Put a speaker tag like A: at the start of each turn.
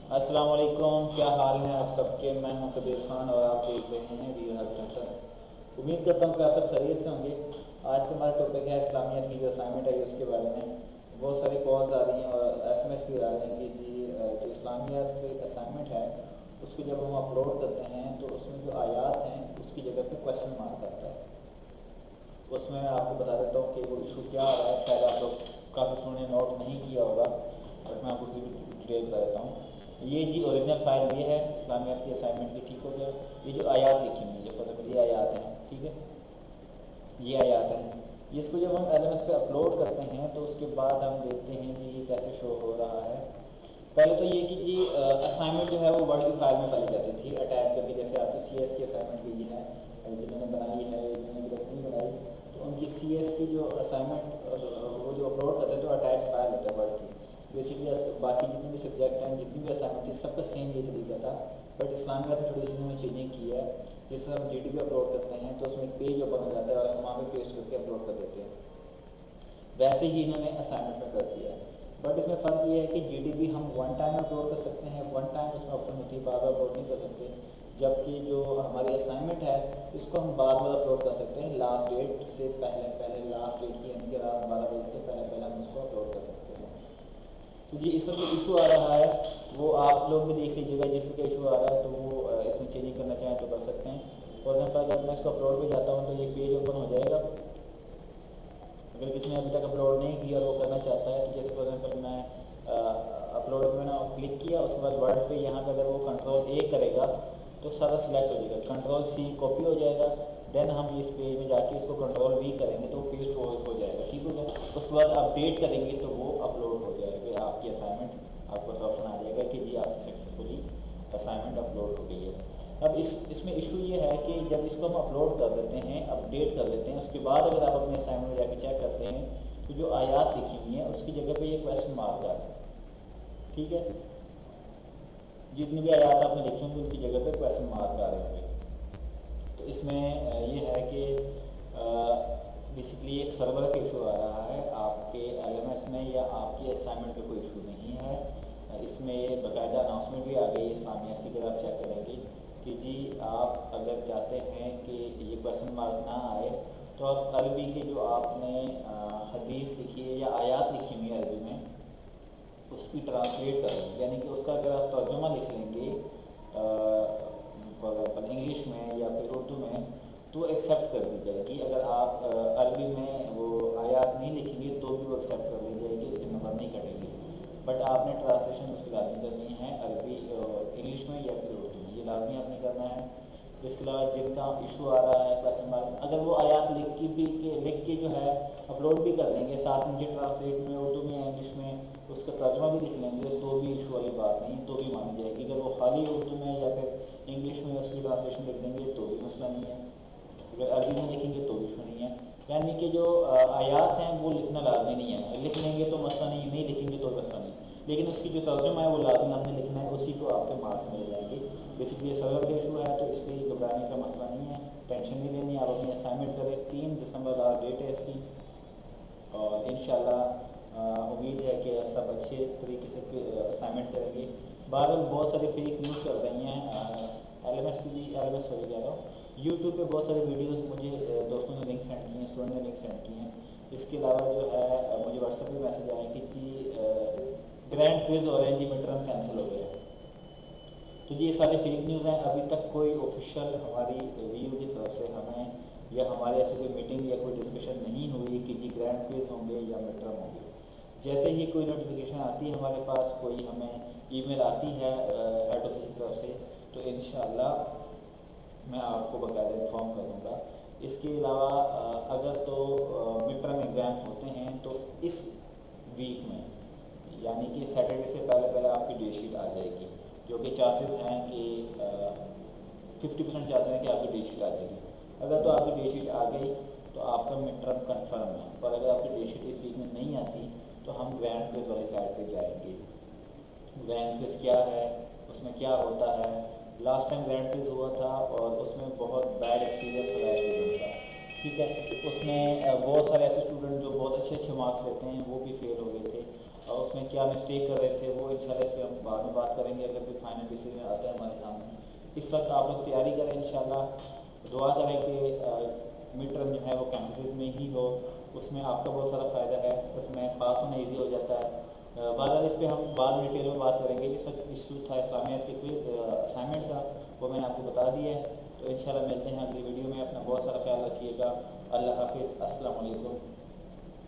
A: अस्सलाम वालेकुम, क्या हाल है आप सबके। मैं हूं कबीर खान और आप देख रहे हैं व्यू हेल्थ सेंटर। उम्मीद करता हूं कि आप सब खैरियत से होंगे। आज का हमारा टॉपिक है इस्लामियत की जो असाइनमेंट है उसके बारे में। बहुत सारी कॉल्स आ रही हैं और एसएमएस भी आ रहे हैं कि जी जो इस्लामियत की असाइनमेंट है उसको जब हम अपलोड करते हैं तो उसमें जो आयात हैं उसकी जगह पे क्वेश्चन मार्क आता है। उसमें मैं आपको बता देता हूँ कि वो इशू क्या आ रहा है। शायद आप लोग काफ़ी लोगों ने नोट नहीं किया होगा, बट मैं आपको डिटेल बता देता हूँ। ये जी ओरिजिनल फाइल ये है इस्लामियत की असाइनमेंट की, ठीक हो गया। ये जो आयात लिखी हुई है, जो फॉर ये आयात हैं, ठीक है, ये आयात हैं। इसको जब हम एलएमएस पे अपलोड करते हैं तो उसके बाद हम देखते हैं कि ये कैसे शो हो रहा है। पहले तो ये कि जी असाइनमेंट जो है वो वर्ड की फाइल में डाली जाती थी अटैच करके, जैसे आपकी सीएस की असाइनमेंट की है जिन्होंने बनाई है, जिन्होंने ग्रुप नहीं बनाई, तो उनकी सीएस की जो असाइनमेंट वो जो अपलोड करते हैं तो अटैच फाइल होता है वर्ड की। बेसिकली बाकी जितने भी सब्जेक्ट हैं, जितनी भी असाइनमेंट थी, सबका सेम ये तरीका था। बट इस्लामियत में थोड़ी सी उन्होंने चेंजिंग की है। जैसे हम जीडीपी अपलोड करते हैं तो उसमें एक पेज ओपन हो जाता है और हम वहाँ पे पेस्ट करके अपलोड कर देते हैं। वैसे ही इन्होंने असाइनमेंट में कर दिया है। बट इसमें फ़र्क ये है कि जीडीपी हम वन टाइम अपलोड कर सकते हैं, वन टाइम उसमें ऑप्शन होती है, बार बार अपलोड नहीं कर सकते। जबकि जो हमारी असाइनमेंट है इसको हम बार बार अपलोड कर सकते हैं, लास्ट डेट से पहले पहले, लास्ट डेट की अंत के रात 12 बजे से पहले पहले हम इसको अपलोड कर सकते हैं। तो जी इसमें जो इशू आ रहा है वो आप लोग भी देख लीजिएगा। जिसका इशू आ रहा है तो वो इसमें चेंजिंग करना चाहें तो कर सकते हैं। फॉर एग्जाम्पल जब मैं इसको अपलोड पे जाता हूँ तो ये पेज ओपन हो जाएगा। अगर किसी ने अभी तक अपलोड नहीं किया और वो करना चाहता है, तो जैसे फॉर एग्जाम्पल मैं अपलोड पे मैंने क्लिक किया, उसके बाद वर्ड पे यहाँ पे अगर वो कंट्रोल ए करेगा तो सारा सिलेक्ट हो जाएगा, कंट्रोल सी कॉपी हो जाएगा। देन हम इस पेज में जाके इसको कंट्रोल वी करेंगे तो पेज हो जाएगा, ठीक हो गया। उसके बाद अपडेट करेंगे तो वो अपलोड हो जाएगा आपकी असाइनमेंट। आपको तो ऑप्शन आ जाएगा कि जी आपकी सक्सेसफुली असाइनमेंट अपलोड हो गई है। अब इसमें इशू ये है कि जब इसको हम अपलोड कर देते हैं, अपडेट कर देते हैं, उसके बाद अगर आप अपने असाइनमेंट में जाकर चेक करते हैं तो जो आयात लिखी हुई है उसकी जगह पे ये क्वेश्चन मार्क आ रहा है, ठीक है। जितनी भी आयात आपने लिखी होंगी उनकी जगह पे क्वेश्चन मार्क आ रहे होंगे। तो इसमें ये है कि बेसिकली ये सर्वर का इशू आ रहा है, आपके एलएमएस में या आपकी असाइनमेंट पे कोई इशू नहीं है। इसमें ये बाकायदा अनाउंसमेंट भी आ गई है इस्लामियत की, अगर आप चेक करेंगे कि जी आप अगर चाहते हैं कि ये क्वेश्चन मार्क ना आए तो आप अरबी के जो आपने हदीस लिखी है या आयात लिखी हुई है अरबी में उसकी ट्रांसलेट कर लेंगे। यानी कि उसका अगर आप तर्जुमा लिख लेंगे इंग्लिश में या फिर उर्दू में तो एक्सेप्ट कर दी जाएगी। अगर आप अरबी में वो आयात नहीं लिखेंगे तो भी वो एक्सेप्ट कर दी जाएगी, उसके नंबर नहीं कटेंगे। बट आपने ट्रांसलेशन उसकी लाजमी करनी है अरबी इंग्लिश में या फिर उर्दू में, ये लाजमी आपने करना है। इसके अलावा जिनका इशू आ रहा है क्वेश्चन मार्क, अगर वो आयात लिख के जो है अपलोड भी कर देंगे, साथ में ट्रांसलेट में उर्दू में या इंग्लिश में उसका तर्जुमा भी लिख लेंगे तो भी इशू वाली बात नहीं, तो भी मानी जाएगी। अगर वो खाली उर्दू में या फिर इंग्लिश में उसकी ट्रांसलेशन लिख देंगे तो भी मसला नहीं है, अगर अरबी में लिखेंगे तो भी इशू नहीं है। यानी कि जो आयात हैं वो लिखना लाजमी नहीं है, लिख लेंगे तो मसला नहीं, नहीं लिखेंगे तो मसला नहीं, लेकिन उसकी जो तर्जुमा है वो लाजमी आपने लिखना है, उसी को आपके मार्क्स मिल जाएंगे। बेसिकली सर्वर का इशू है तो इसलिए घबराने का मसला नहीं है, टेंशन नहीं लेनी। आप अपनी असाइनमेंट करें, 3 दिसंबर लास्ट डेट है इसकी, और इंशाल्लाह उम्मीद है कि सब अच्छे तरीके से असाइनमेंट करेंगे। बहरहाल बहुत सारी फेक न्यूज़ चल रही हैं एलएमएस की, एलएमएस हो जा रहा हूँ, यूट्यूब पे बहुत सारे वीडियोस मुझे दोस्तों ने लिंक सेंड किए हैं, स्टूडेंट ने लिंक सेंड किए हैं। इसके अलावा जो है मुझे व्हाट्सएप पे मैसेज आए कि जी ग्रैंड क्विज और एनजी मिड टर्म कैंसिल हो गया। तो ये सारे फेक न्यूज़ हैं। अभी तक कोई ऑफिशियल हमारी वीयू की तरफ से हमें या हमारे ऐसे कोई मीटिंग या कोई डिस्कशन नहीं हुई कि जी ग्रैंड क्विज होंगे या मिड टर्म होंगे। जैसे ही कोई नोटिफिकेशन आती है हमारे पास, कोई हमें ईमेल आती है हेड ऑफिस की तरफ से, तो इंशाल्लाह मैं आपको बाकायदा इन्फॉर्म करूँगा। इसके अलावा अगर तो मिड टर्म एग्ज़ाम होते हैं तो इस वीक में, यानी कि सैटरडे से पहले पहले आपकी डेट शीट आ जाएगी, जो कि चांसेस हैं कि 50% चांसेस हैं कि आपकी डेट शीट आ जाएगी। अगर तो आपकी डेट शीट आ गई तो आपका मिड टर्म कन्फर्म है, और अगर आपकी डेट शीट इस वीक में नहीं आती तो हम ग्रैंड क्विज वाली साइड पे जाएंगे। ग्रैंड क्विज क्या है, उसमें क्या होता है, लास्ट टाइम ग्रैंड क्विज हुआ था और उसमें बहुत बैड एक्सपीरियंस रहा स्टूडेंट का, ठीक है। उसमें बहुत सारे ऐसे स्टूडेंट जो बहुत अच्छे अच्छे मार्क्स लेते हैं वो भी फेल हो गए थे। और उसमें क्या मिस्टेक कर रहे थे वो इंशाल्लाह इस पर हम बाद में बात करेंगे अगर कोई फाइनल डिसीजन आता है हमारे सामने। इस वक्त आप लोग तैयारी करें इंशाल्लाह, दुआ करें कि मिड टर्म जो है वो कैंपस में ही हो, उसमें आपका बहुत सारा फ़ायदा है, उसमें पास होना ईजी हो जाता है। बहरहाल इस पर हम बाद में डिटेल में बात करेंगे। इस वक्त इशू था इस्लामियात के क्विज असाइनमेंट का, वो मैंने आपको बता दिया है। तो इंशाल्लाह मिलते हैं अगली वीडियो में। अपना बहुत सारा ख्याल रखिएगा। अल्लाह हाफिज़, अस्सलाम वालेकुम।